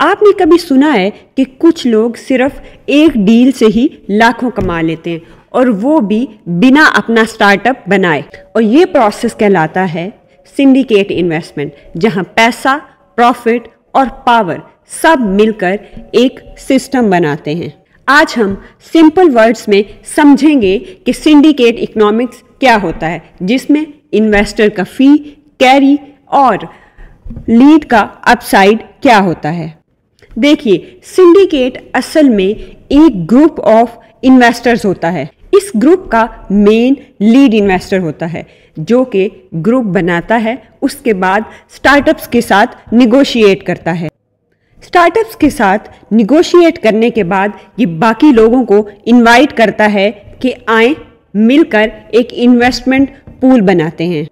आपने कभी सुना है कि कुछ लोग सिर्फ एक डील से ही लाखों कमा लेते हैं और वो भी बिना अपना स्टार्टअप बनाए, और ये प्रोसेस कहलाता है सिंडिकेट इन्वेस्टमेंट, जहां पैसा, प्रॉफिट और पावर सब मिलकर एक सिस्टम बनाते हैं। आज हम सिंपल वर्ड्स में समझेंगे कि सिंडिकेट इकोनॉमिक्स क्या होता है, जिसमें इन्वेस्टर का फी, कैरी और लीड का अपसाइड क्या होता है। देखिए, सिंडिकेट असल में एक ग्रुप ऑफ इन्वेस्टर्स होता है। इस ग्रुप का मेन लीड इन्वेस्टर होता है जो कि ग्रुप बनाता है, उसके बाद स्टार्टअप्स के साथ निगोशिएट करता है। स्टार्टअप्स के साथ निगोशिएट करने के बाद ये बाकी लोगों को इनवाइट करता है कि आए, मिलकर एक इन्वेस्टमेंट पूल बनाते हैं।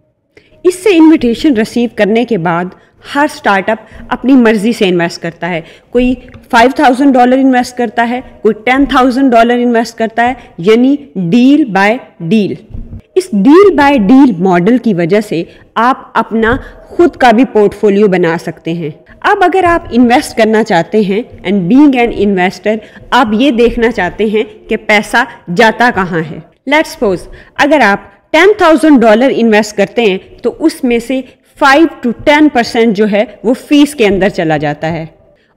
इससे इनविटेशन रिसीव करने के बाद हर स्टार्टअप अपनी मर्जी से इन्वेस्ट करता है। कोई $5,000 इन्वेस्ट करता है, कोई $10,000 इन्वेस्ट करता है, यानी डील बाय डील। इस डील बाय डील मॉडल की वजह से आप अपना खुद का भी पोर्टफोलियो बना सकते हैं। अब अगर आप इन्वेस्ट करना चाहते हैं एंड बीइंग एन इन्वेस्टर, आप ये देखना चाहते हैं कि पैसा जाता कहाँ है। लेट्स सपोज अगर आप $10,000 इन्वेस्ट करते हैं तो उसमें से 5 to 10% जो है वो फीस के अंदर चला जाता है,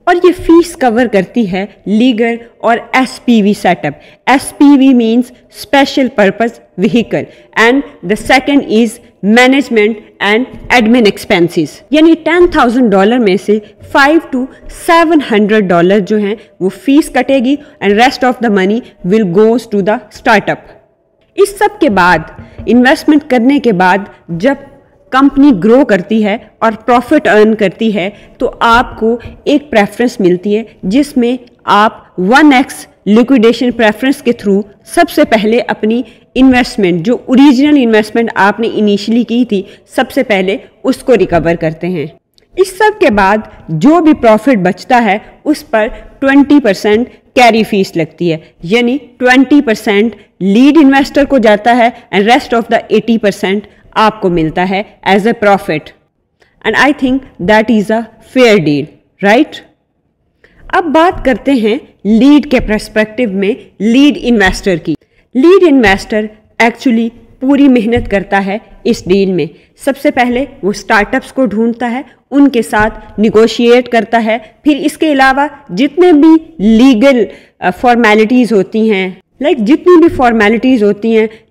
और ये फीस कवर करती है लीगल और SPV setup. SPV means special purpose vehicle and the second is management and admin expenses. यानी $10,000 में से $500 to $700 जो हैं वो फीस कटेगी and rest of the money will goes to the startup. इस सब के बाद, इन्वेस्टमेंट करने के बाद, जब कंपनी ग्रो करती है और प्रॉफिट अर्न करती है तो आपको एक प्रेफरेंस मिलती है जिसमें आप 1x लिक्विडेशन प्रेफरेंस के थ्रू सबसे पहले अपनी इन्वेस्टमेंट, जो ओरिजिनल इन्वेस्टमेंट आपने इनिशियली की थी, सबसे पहले उसको रिकवर करते हैं। इस सब के बाद जो भी प्रॉफिट बचता है उस पर 20% कैरी फीस लगती है, यानी 20% लीड इन्वेस्टर को जाता है एंड रेस्ट ऑफ द 80% आपको मिलता है as a profit. And I think that is a fair deal, right? अब बात करते हैं लीड के पर्सपेक्टिव में लीड इन्वेस्टर की। लीड इन्वेस्टर एक्चुअली पूरी मेहनत करता है इस डील में। सबसे पहले वो स्टार्टअप्स को ढूंढता है, उनके साथ निगोशिएट करता है, फिर इसके अलावा जितने भी लीगल फॉर्मेलिटीज़ होती हैं,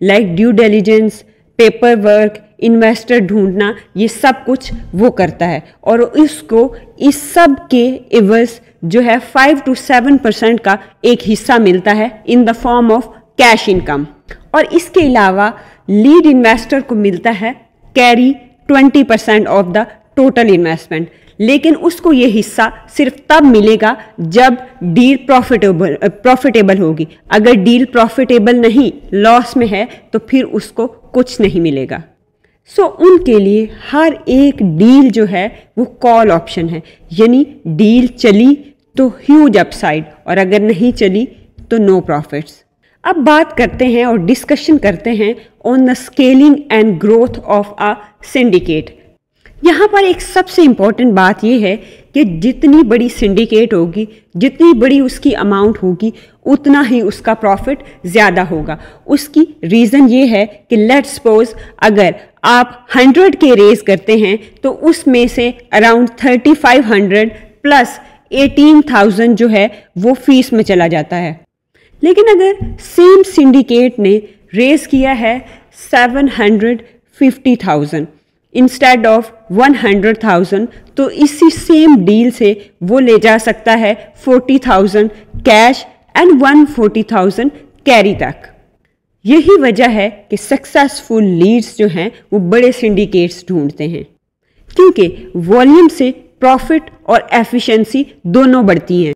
like due diligence, paper work, investor ढूंढना, ये सब कुछ वो करता है, और इसको इस सब के एवज जो है 5 to 7% का एक हिस्सा मिलता है in the form of cash income. और इसके अलावा लीड इन्वेस्टर को मिलता है carry 20% of the total investment, लेकिन उसको ये हिस्सा सिर्फ तब मिलेगा जब डील प्रॉफिटेबल होगी। अगर डील प्रॉफिटेबल नहीं, लॉस में है, तो फिर उसको कुछ नहीं मिलेगा। सो उनके लिए हर एक डील जो है वो कॉल ऑप्शन है, यानी डील चली तो ह्यूज अपसाइड, और अगर नहीं चली तो नो प्रॉफिट्स। अब बात करते हैं और डिस्कशन करते हैं on the scaling and growth of a syndicate. यहाँ पर एक सबसे इम्पॉर्टेंट बात यह है कि जितनी बड़ी सिंडिकेट होगी, जितनी बड़ी उसकी अमाउंट होगी, उतना ही उसका प्रॉफिट ज़्यादा होगा। उसकी रीज़न ये है कि लेट्स सपोज अगर आप 100K रेज करते हैं तो उसमें से अराउंड 3500 प्लस 18,000 जो है वो फीस में चला जाता है। लेकिन अगर सेम सिंडिकेट ने रेज किया है 750,000 इंस्टेड ऑफ 100,000, तो इसी सेम डील से वो ले जा सकता है 40,000 कैश एंड 140,000 कैरी तक। यही वजह है कि सक्सेसफुल लीड्स जो हैं वो बड़े सिंडिकेट्स ढूंढते हैं, क्योंकि वॉल्यूम से प्रॉफिट और एफिशिएंसी दोनों बढ़ती हैं।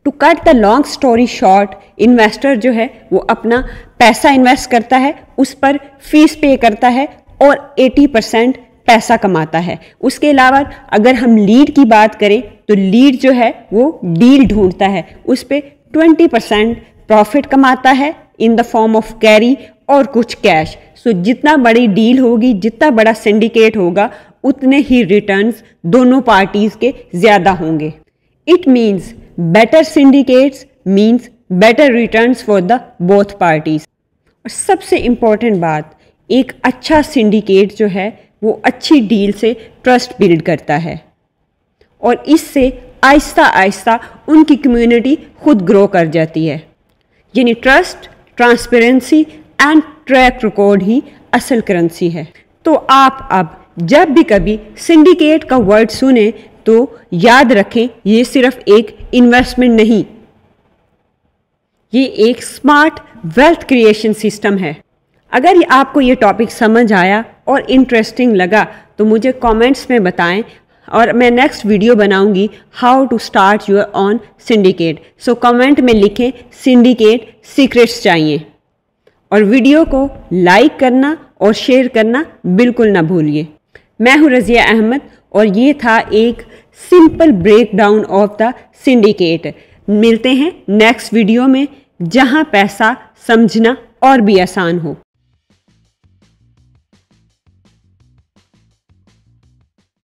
To cut the long story short, investor जो है वो अपना पैसा इन्वेस्ट करता है, उस पर फीस पे करता है और 80% पैसा कमाता है। उसके अलावा अगर हम लीड की बात करें तो लीड जो है वो डील ढूंढता है, उस पर 20% प्रॉफिट कमाता है in the form of carry और कुछ कैश। सो जितना बड़ी डील होगी, जितना बड़ा सिंडिकेट होगा, उतने ही रिटर्न्स दोनों पार्टीज के ज़्यादा होंगे। It means better syndicates means better returns for the both parties. और सबसे इम्पॉर्टेंट बात, एक अच्छा सिंडिकेट जो है वो अच्छी डील से ट्रस्ट बिल्ड करता है और इससे आहिस्ता आहिस्ता उनकी कम्युनिटी खुद ग्रो कर जाती है। यानी trust, transparency and track record ही असल करेंसी है। तो आप अब जब भी कभी सिंडिकेट का वर्ड सुने तो याद रखें, ये सिर्फ एक इन्वेस्टमेंट नहीं, ये एक स्मार्ट वेल्थ क्रिएशन सिस्टम है। अगर आपको ये टॉपिक समझ आया और इंटरेस्टिंग लगा तो मुझे कमेंट्स में बताएं और मैं नेक्स्ट वीडियो बनाऊंगी how to start your own syndicate. So comment में लिखें सिंडिकेट सीक्रेट्स चाहिए और वीडियो को लाइक करना और शेयर करना बिल्कुल ना भूलिए। मैं हूँ रज़िया अहमद और ये था एक simple break down of the syndicate. मिलते हैं नेक्स्ट वीडियो में जहाँ पैसा समझना और भी आसान हो।